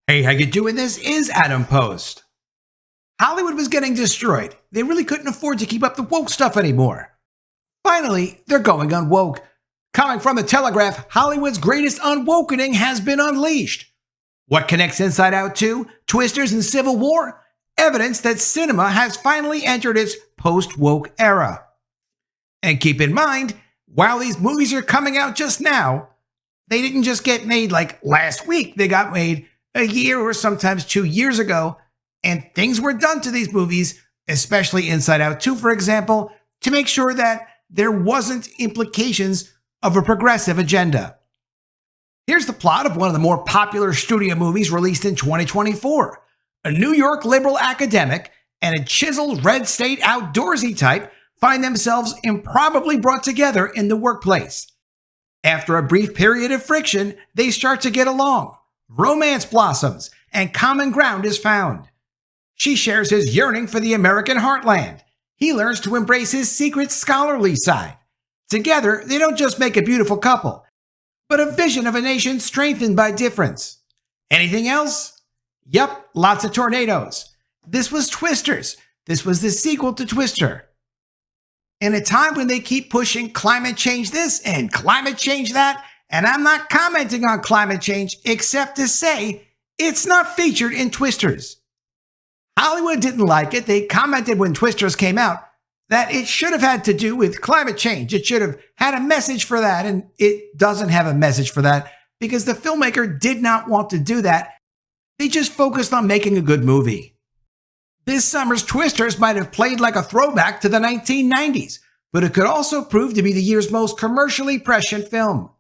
Hey, how you doing? This is Adam Post. Hollywood was getting destroyed. They really couldn't afford to keep up the woke stuff anymore. Finally, they're going unwoke. Coming from the Telegraph, Hollywood's greatest unwokening has been unleashed. What connects Inside Out 2, Twisters, and Civil War? Evidence that cinema has finally entered its post-woke era. And keep in mind, while these movies are coming out just now, they didn't just get made like last week. They got made a year or sometimes 2 years ago, and things were done to these movies, especially Inside Out 2, for example, to make sure that there wasn't implications of a progressive agenda. Here's the plot of one of the more popular studio movies released in 2024. A New York liberal academic and a chiseled red state outdoorsy type find themselves improbably brought together in the workplace. After a brief period of friction, they start to get along. Romance blossoms, and common ground is found. She shares his yearning for the American heartland. He learns to embrace his secret scholarly side. Together, they don't just make a beautiful couple, but a vision of a nation strengthened by difference. Anything else? Yup, lots of tornadoes. This was Twisters. This was the sequel to Twister. In a time when they keep pushing climate change this and climate change that, and I'm not commenting on climate change except to say it's not featured in Twisters. Hollywood didn't like it. They commented when Twisters came out that it should have had to do with climate change. It should have had a message for that, and it doesn't have a message for that because the filmmaker did not want to do that. They just focused on making a good movie. This summer's Twisters might have played like a throwback to the 1990s, but it could also prove to be the year's most commercially prescient film.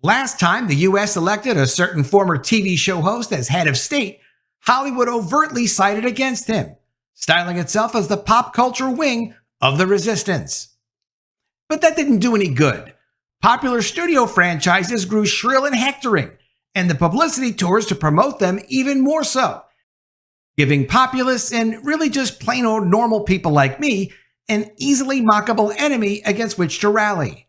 Last time the U.S. elected a certain former TV show host as head of state, Hollywood overtly sided against him, styling itself as the pop culture wing of the resistance. But that didn't do any good. Popular studio franchises grew shrill and hectoring, and the publicity tours to promote them even more so, giving populists and really just plain old normal people like me an easily mockable enemy against which to rally.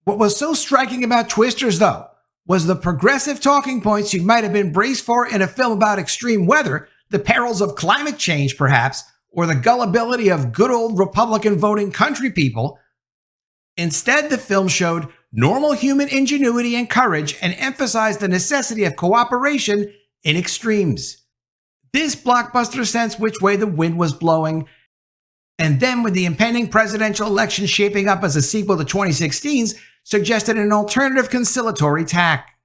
What was so striking about Twisters, though, was the progressive talking points you might have been braced for in a film about extreme weather, the perils of climate change, perhaps, or the gullibility of good old Republican voting country people. Instead, the film showed normal human ingenuity and courage and emphasized the necessity of cooperation in extremes. This blockbuster sensed which way the wind was blowing, and then with the impending presidential election shaping up as a sequel to 2016's, suggested an alternative conciliatory tack.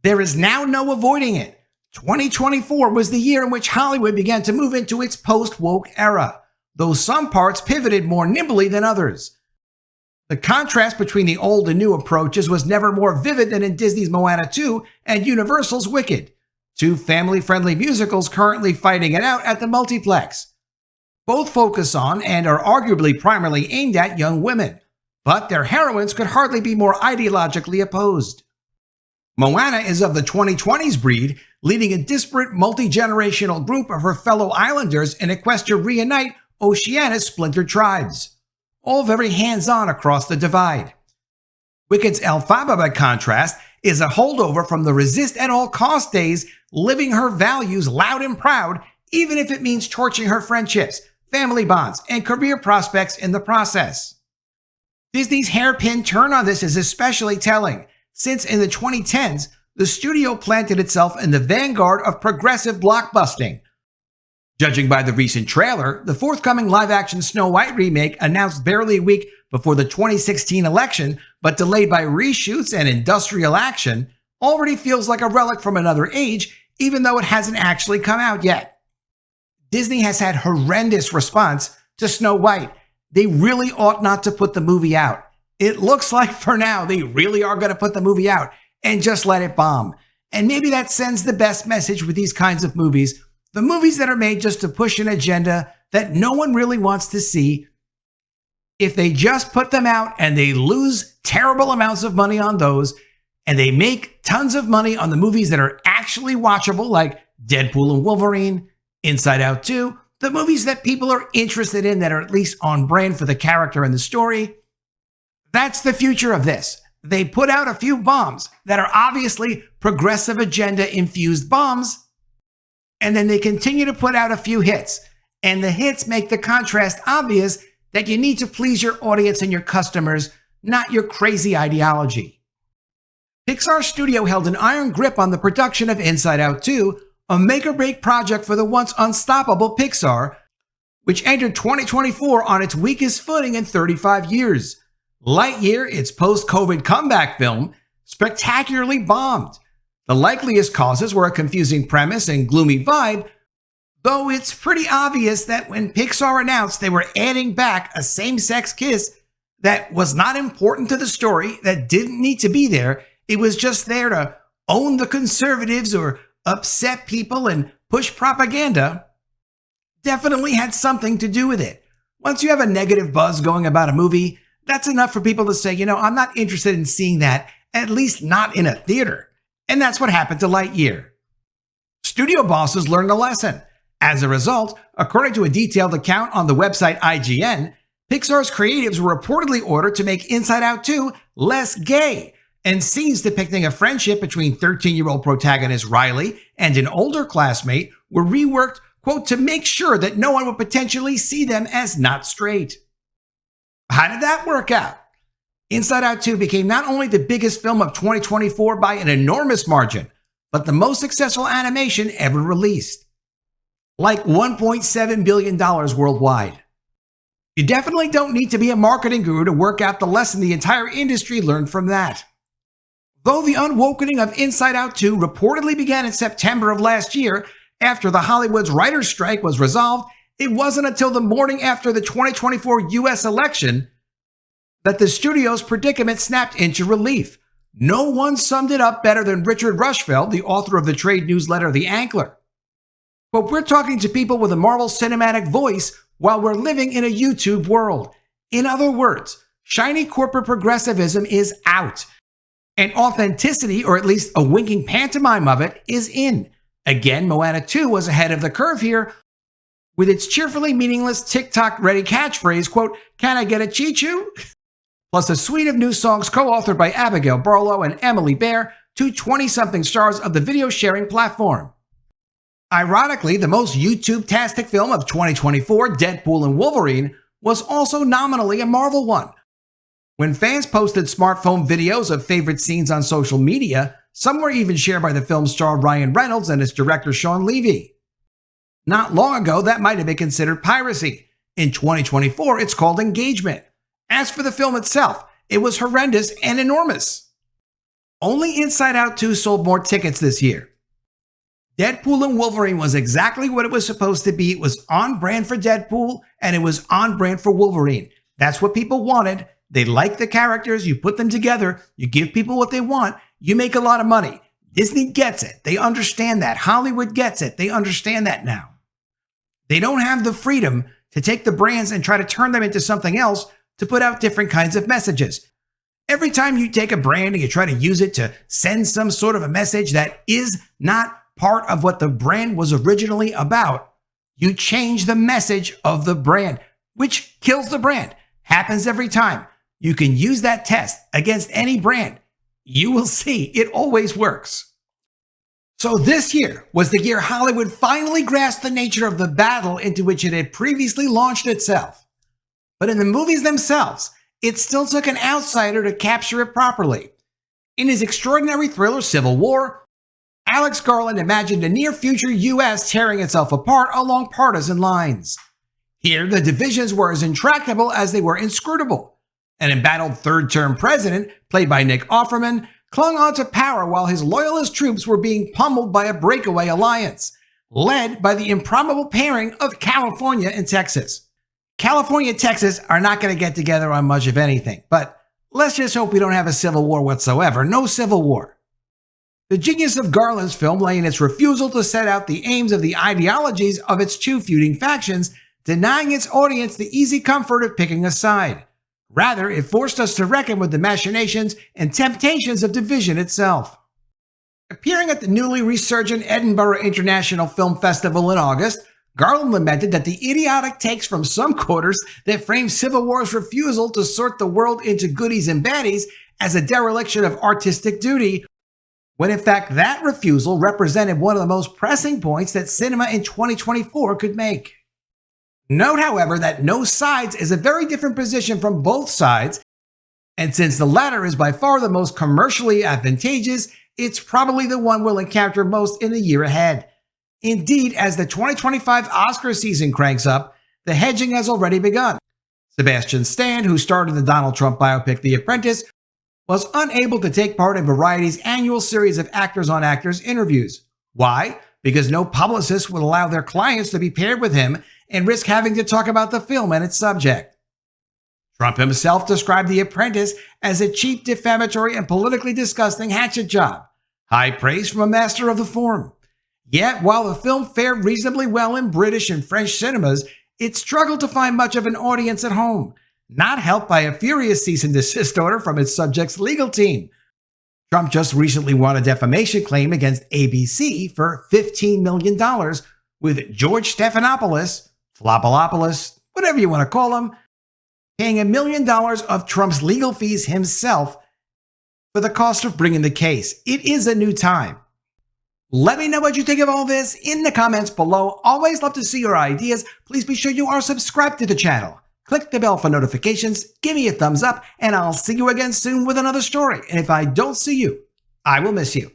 There is now no avoiding it. 2024 was the year in which Hollywood began to move into its post-woke era, though some parts pivoted more nimbly than others. The contrast between the old and new approaches was never more vivid than in Disney's Moana 2 and Universal's Wicked, two family-friendly musicals currently fighting it out at the multiplex. Both focus on and are arguably primarily aimed at young women, but their heroines could hardly be more ideologically opposed. Moana is of the 2020s breed, leading a disparate multi-generational group of her fellow islanders in a quest to reunite Oceania's splintered tribes, all very hands-on across the divide. Wicked's Elphaba, by contrast, is a holdover from the resist-at-all-cost days, living her values loud and proud, even if it means torching her friendships, family bonds, and career prospects in the process. Disney's hairpin turn on this is especially telling, since in the 2010s, the studio planted itself in the vanguard of progressive blockbusting. Judging by the recent trailer, the forthcoming live-action Snow White remake, announced barely a week before the 2016 election, but delayed by reshoots and industrial action, already feels like a relic from another age, even though it hasn't actually come out yet. Disney has had horrendous response to Snow White. They really ought not to put the movie out. It looks like for now they really are going to put the movie out and just let it bomb. And maybe that sends the best message with these kinds of movies. The movies that are made just to push an agenda that no one really wants to see. If they just put them out and they lose terrible amounts of money on those, and they make tons of money on the movies that are actually watchable, like Deadpool and Wolverine, Inside Out 2, the movies that people are interested in that are at least on brand for the character and the story, that's the future of this. They put out a few bombs that are obviously progressive agenda-infused bombs, and then they continue to put out a few hits. And the hits make the contrast obvious that you need to please your audience and your customers, not your crazy ideology. Pixar Studio held an iron grip on the production of Inside Out 2, a make-or-break project for the once unstoppable Pixar, which entered 2024 on its weakest footing in 35 years. Lightyear, its post-COVID comeback film, spectacularly bombed. The likeliest causes were a confusing premise and gloomy vibe, though it's pretty obvious that when Pixar announced they were adding back a same-sex kiss that was not important to the story, that didn't need to be there, it was just there to own the conservatives or upset people and push propaganda, definitely had something to do with it. Once you have a negative buzz going about a movie, that's enough for people to say, I'm not interested in seeing that, at least not in a theater. And that's what happened to Lightyear. Studio bosses learned a lesson. As a result, according to a detailed account on the website IGN, Pixar's creatives were reportedly ordered to make Inside Out 2 less gay, and scenes depicting a friendship between 13-year-old protagonist Riley and an older classmate were reworked, quote, to make sure that no one would potentially see them as not straight. How did that work out? Inside Out 2 became not only the biggest film of 2024 by an enormous margin, but the most successful animation ever released. Like $1.7 billion worldwide. You definitely don't need to be a marketing guru to work out the lesson the entire industry learned from that. Though the unwokening of Inside Out 2 reportedly began in September of last year, after the Hollywood's writer's strike was resolved, it wasn't until the morning after the 2024 US election that the studio's predicament snapped into relief. No one summed it up better than Richard Rushfeld, the author of the trade newsletter The Ankler. But we're talking to people with a Marvel cinematic voice while we're living in a YouTube world. In other words, shiny corporate progressivism is out, and authenticity, or at least a winking pantomime of it, is in. Again, Moana 2 was ahead of the curve here, with its cheerfully meaningless TikTok-ready catchphrase, quote, "Can I get a chee-choo?" Plus a suite of new songs co-authored by Abigail Barlow and Emily Bear, two 20-something stars of the video-sharing platform. Ironically, the most YouTube-tastic film of 2024, Deadpool and Wolverine, was also nominally a Marvel one. When fans posted smartphone videos of favorite scenes on social media, some were even shared by the film's star Ryan Reynolds and its director Sean Levy. Not long ago, that might have been considered piracy. In 2024, it's called engagement. As for the film itself, it was horrendous and enormous. Only Inside Out 2 sold more tickets this year. Deadpool and Wolverine was exactly what it was supposed to be. It was on brand for Deadpool, and it was on brand for Wolverine. That's what people wanted. They like the characters, you put them together, you give people what they want, you make a lot of money. Disney gets it. They understand that. Hollywood gets it. They understand that now. They don't have the freedom to take the brands and try to turn them into something else to put out different kinds of messages. Every time you take a brand and you try to use it to send some sort of a message that is not part of what the brand was originally about, you change the message of the brand, which kills the brand. Happens every time. You can use that test against any brand. You will see it always works. So this year was the year Hollywood finally grasped the nature of the battle into which it had previously launched itself. But in the movies themselves, it still took an outsider to capture it properly. In his extraordinary thriller Civil War, Alex Garland imagined a near-future U.S. tearing itself apart along partisan lines. Here, the divisions were as intractable as they were inscrutable. An embattled third-term president, played by Nick Offerman, clung on to power while his loyalist troops were being pummeled by a breakaway alliance, led by the improbable pairing of California and Texas. California and Texas are not going to get together on much of anything, but let's just hope we don't have a civil war whatsoever. No civil war. The genius of Garland's film lay in its refusal to set out the aims of the ideologies of its two feuding factions, denying its audience the easy comfort of picking a side. Rather, it forced us to reckon with the machinations and temptations of division itself. Appearing at the newly resurgent Edinburgh International Film Festival in August, Garland lamented that the idiotic takes from some quarters that frame Civil War's refusal to sort the world into goodies and baddies as a dereliction of artistic duty when in fact that refusal represented one of the most pressing points that cinema in 2024 could make. Note, however, that no sides is a very different position from both sides, and since the latter is by far the most commercially advantageous, it's probably the one we'll encounter most in the year ahead. Indeed, as the 2025 Oscar season cranks up, the hedging has already begun. Sebastian Stan, who starred in the Donald Trump biopic The Apprentice, was unable to take part in Variety's annual series of Actors on Actors interviews. Why? Because no publicist would allow their clients to be paired with him and risk having to talk about the film and its subject. Trump himself described The Apprentice as a cheap, defamatory, and politically disgusting hatchet job. High praise from a master of the form. Yet, while the film fared reasonably well in British and French cinemas, it struggled to find much of an audience at home, not helped by a furious cease and desist order from its subject's legal team. Trump just recently won a defamation claim against ABC for $15 million, with George Stephanopoulos, Flopolopoulos, whatever you want to call him, paying $1 million of Trump's legal fees himself for the cost of bringing the case. It is a new time. Let me know what you think of all this in the comments below. Always love to see your ideas. Please be sure you are subscribed to the channel. Click the bell for notifications, give me a thumbs up, and I'll see you again soon with another story. And if I don't see you, I will miss you.